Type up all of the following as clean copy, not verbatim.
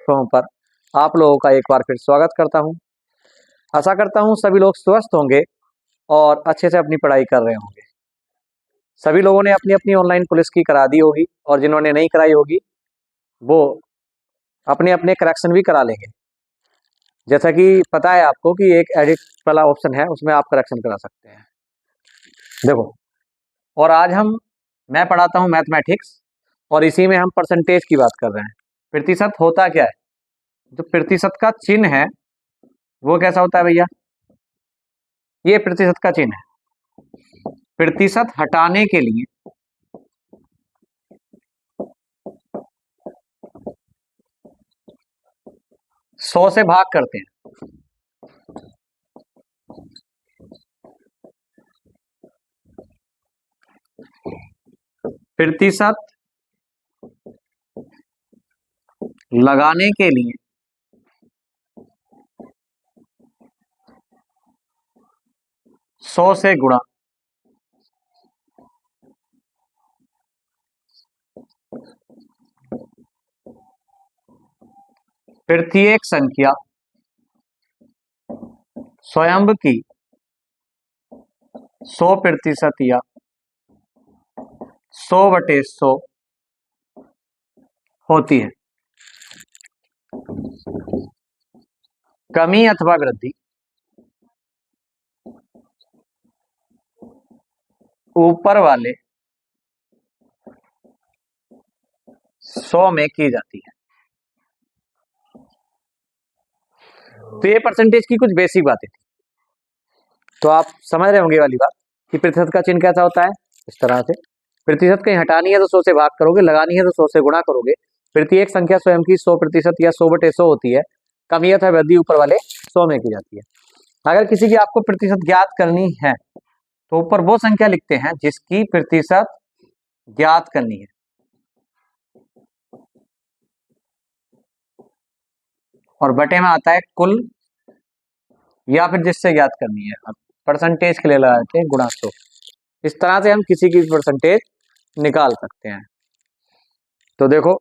Platform पर आप लोगों का एक बार फिर स्वागत करता हूं। आशा करता हूं सभी लोग स्वस्थ होंगे और अच्छे से अपनी पढ़ाई कर रहे होंगे। सभी लोगों ने अपनी अपनी ऑनलाइन पुलिस की करा दी होगी और जिन्होंने नहीं कराई होगी वो अपने अपने करेक्शन भी करा लेंगे। जैसा कि पता है आपको कि एक एडिट वाला ऑप्शन है, उसमें आप करेक्शन करा सकते हैं। देखो, और आज मैं पढ़ाता हूं मैथमेटिक्स और इसी में हम परसेंटेज की बात कर रहे हैं। प्रतिशत होता क्या है? जो प्रतिशत का चिन्ह है वो कैसा होता है भैया? ये प्रतिशत का चिन्ह है। प्रतिशत हटाने के लिए 100 से भाग करते हैं। प्रतिशत लगाने के लिए 100 से गुणा। प्रत्येक संख्या स्वयं की 100% या 100/100 होती है। कमी अथवा वृद्धि ऊपर वाले 100 में की जाती है। तो ये परसेंटेज की कुछ बेसिक बातें थी, तो आप समझ रहे होंगे वाली बात कि प्रतिशत का चिन्ह कैसा होता है। इस तरह से प्रतिशत कहीं हटानी है तो 100 से भाग करोगे, लगानी है तो 100 से गुणा करोगे। प्रत्येक संख्या स्वयं की 100% या 100/100 होती है। कमी अथवा वृद्धि ऊपर वाले 100 में की जाती है। अगर किसी की आपको प्रतिशत ज्ञात करनी है तो ऊपर वो संख्या लिखते हैं जिसकी प्रतिशत ज्ञात करनी है, और बटे में आता है कुल, या फिर जिससे ज्ञात करनी है। अब परसेंटेज के लिए लगाते हैं गुणा 100। इस तरह से हम किसी की परसेंटेज निकाल सकते हैं। तो देखो,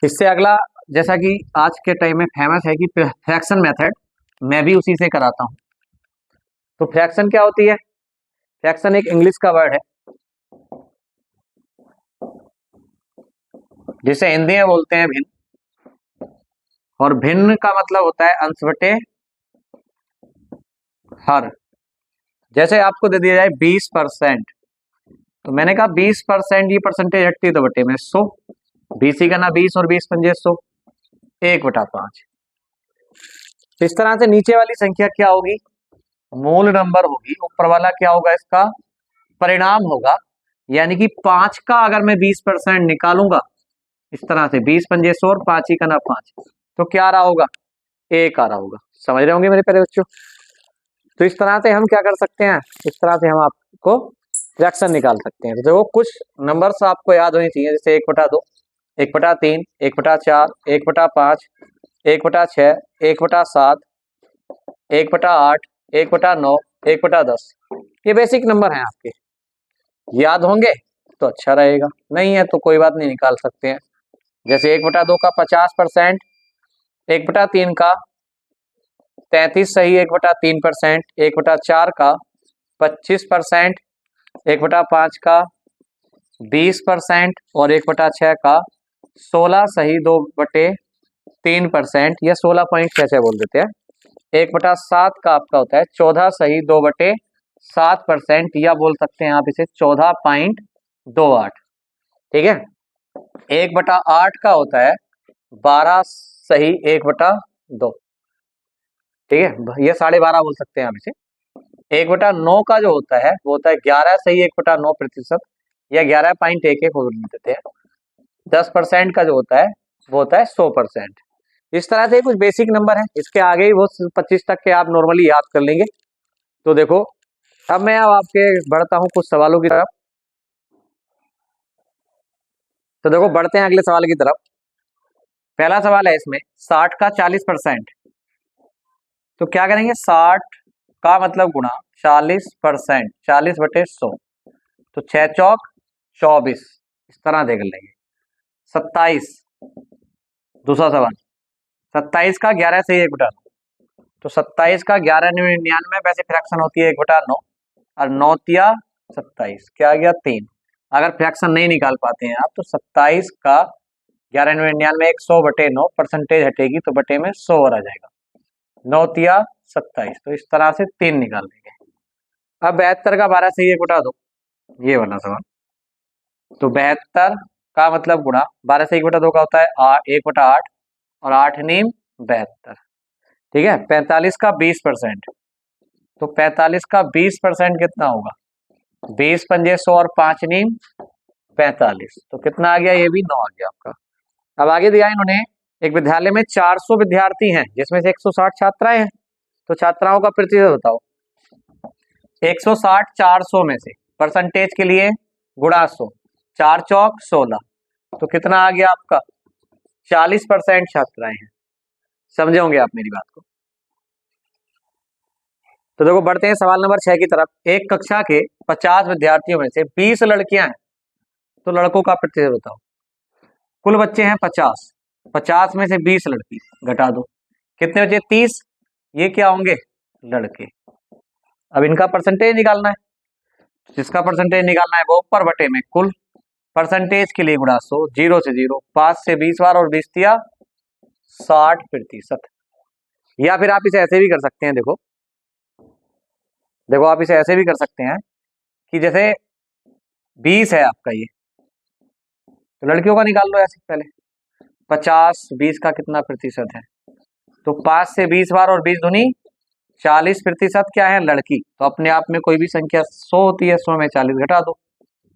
इससे अगला, जैसा कि आज के टाइम में फेमस है कि फ्रैक्शन मेथड, मैं भी उसी से कराता हूं। तो फ्रैक्शन क्या होती है? फ्रैक्शन एक इंग्लिश का वर्ड है जिसे हिंदी में बोलते हैं भिन्न, और भिन्न का मतलब होता है अंश बटे हर। जैसे आपको दे दिया जाए 20%, तो मैंने कहा 20% ये परसेंटेज हटती है तो बटे में 100। 20 ही का ना 20 और 20 पंजे 100, 1/5। इस तरह से नीचे वाली संख्या क्या होगी? मूल नंबर होगी। ऊपर वाला क्या होगा? इसका परिणाम होगा। यानी कि 5 का अगर मैं 20% निकालूंगा इस तरह से, 20 पंजे 100 और 5 ही का ना 5, तो क्या आ रहा होगा? 1 आ रहा होगा। समझ रहे होंगे मेरे प्यारे बच्चों। तो इस तरह से हम क्या कर सकते हैं? इस तरह से हम आपको फ्रैक्शन निकाल सकते हैं। तो देखो, कुछ नंबर्स आपको याद होनी चाहिए, जैसे 1/2, 1/3, 1/4, 1/5, 1/6, 1/7, 1/8, 1/9, 1/10। ये बेसिक नंबर हैं आपके, याद होंगे तो अच्छा रहेगा, नहीं है तो कोई बात नहीं, निकाल सकते हैं। जैसे 1/2 का 50%, 1/3 का 33 सही 1/3%, 1/4 का 25%, 1/5 का 20% और 1/6 का 16 सही 2/3%, या 16.6 बोल देते हैं। 1/7 का आपका होता है 14 सही 2/7%, या बोल सकते हैं आप इसे 14.28। ठीक है। 1/8 का होता है 12 सही 1/2। ठीक है, ये 12.5 बोल सकते हैं आप इसे। 1/9 का जो होता है वो होता है 11 सही 1/9%, या 11.11 बोल देते हैं। 10% का जो होता है वो होता है 100%। इस तरह से कुछ बेसिक नंबर है, इसके आगे ही वो 25 तक के आप नॉर्मली याद कर लेंगे। तो देखो, अब मैं आपके बढ़ता हूं कुछ सवालों की तरफ। तो देखो, बढ़ते हैं अगले सवाल की तरफ। पहला सवाल है इसमें, 60 का 40%। तो क्या करेंगे? 60 का मतलब गुणा 40%, 40/100। तो 6 चौक 24, इस तरह देख लेंगे। 27 दूसरा सवाल, 27 का 11 से 1/9। तो 27 का 11/99, वैसे फ्रैक्शन होती है 1/9, और 9 × 27 क्या आ गया 3। अगर फ्रैक्शन नहीं निकाल पाते हैं आप तो 27 का 11/99 100/9, परसेंटेज हटेगी तो बटे में 100 और आ जाएगा, 9 × 27। तो इस तरह से 3 निकाल देंगे। अब 72 का 12 से 1/2, ये वाला सवाल। तो 72 का मतलब गुणा 12 से 1/2 का होता है 1/8, और 8 नीम 72। ठीक है, 45 का 20%। तो 45 का 20% कितना होगा, 20 पंजे 100 और 5 नीम 45। तो कितना आ गया, ये भी 9 आ गया आपका। अब आगे दिया इन्होंने, एक विद्यालय में 400 विद्यार्थी हैं जिसमें से 160 छात्राएं हैं, तो छात्राओं का प्रतिशत बताओ। 160 400 में से परसेंटेज के लिए गुणा 100, 4 चौक 16, तो कितना आ गया आपका, 40% छात्राएं हैं। समझे होंगे आप मेरी बात को। तो देखो बढ़ते हैं सवाल नंबर 6 की तरफ। एक कक्षा के 50 विद्यार्थियों में से 20 लड़कियां हैं, तो लड़कों का प्रतिशत बताओ। कुल बच्चे हैं 50, 50 में से 20 लड़की घटा दो, कितने बचे 30। ये क्या होंगे, लड़के। अब इनका परसेंटेज निकालना है, जिसका परसेंटेज निकालना है वो ऊपर बटे में कुल। परसेंटेज के लिए गुणा 100, 0 से 0, 5 से 20 बार, और 20 दिया 60%। या फिर आप इसे ऐसे भी कर सकते हैं, देखो देखो आप इसे ऐसे भी कर सकते हैं कि जैसे 20 है आपका ये, तो लड़कियों का निकाल लो ऐसे पहले। 50 20 का कितना प्रतिशत है, तो 5 से 20 बार, और 20 दूनी 40% क्या है, लड़की। तो अपने आप में कोई भी संख्या 100 होती है, 100 में 40 घटा दो,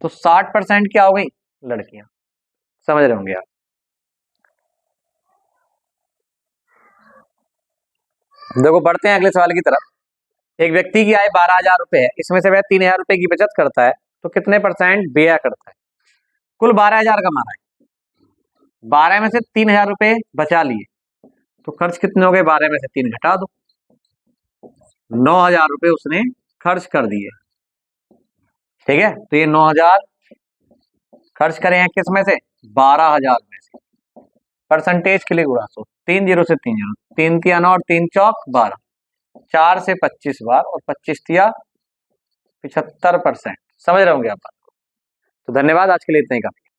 तो 60% क्या हो गई, लड़कियां। समझ रहे होंगे आप। देखो बढ़ते हैं अगले सवाल की तरफ। एक व्यक्ति की आय 12,000 रुपए है, इसमें से वह 3,000 रुपए की बचत करता है, तो कितने परसेंट व्यय करता है। कुल 12,000 कमा रहा है, 12 में से 3,000 रुपए बचा लिए, तो खर्च कितने हो गए, 12 में से 3 घटा दो, 9,000 रुपए उसने खर्च कर दिए। ठीक है, तो ये 9,000 खर्च करे हैं किस में से, 12,000 में से। परसेंटेज के लिए गुणा 100, 3 0 से 3 0, 3 तिया 9 और 3 चौक 12, 4 से 25 बार, और 25 तिया 75%। समझ रहे होंगे आप बात को। तो धन्यवाद, आज के लिए इतना ही काफी।